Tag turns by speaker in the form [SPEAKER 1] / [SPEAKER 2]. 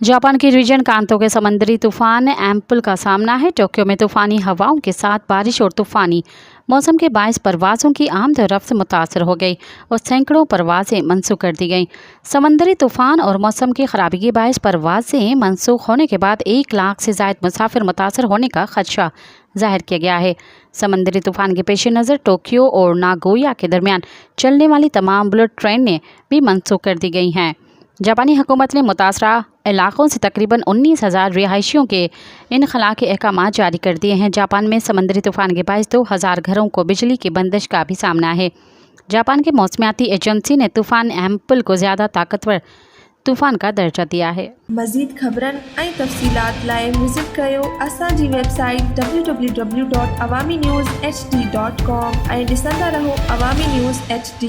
[SPEAKER 1] Japan की reason Kanto के समंदरी तूफान एम्पल का सामना है। टोक्यो में तूफानी हवाओं के साथ बारिश और तूफानी मौसम के बायस परवाज़ों की आमद और रफ्त मुतासर हो गई और सैकड़ों परवाज़ें मनसूख कर दी गईं। समंदरी तूफान और मौसम की खराबी के बायस परवाज़ें मनसूख होने के बाद 1 लाख से ज़ायद मुसाफिर मुतासर होने का खदशा ज़ाहिर किया गया है। समंदरी तूफान के पेश नज़र टोक्यो और नागोया के दरमियान चलने वाली तमाम बुलेट ट्रेनें भी मनसूख कर दी गई हैं। जापानी हुकूमत ने मुतासरा इलाकों से तकरीबन 19,000 रिहायशियों के इनखला के अहकाम जारी कर दिए हैं। जापान में समंदरी तूफान के बायस 2,000 घरों को बिजली की बंदिश का भी सामना है। जापान के मौसमियाती एजेंसी ने तूफान एम्पल को ज़्यादा ताकतवर तूफान का दर्जा दिया है।
[SPEAKER 2] मज़ीद ख़बरनि ऐं तफ़सीलात लाइ विज़िट कयो असांजी वेबसाइट www.awamiNewsHD.com ऐं ॾिसंदा रहो अवामी न्यूज़ HD।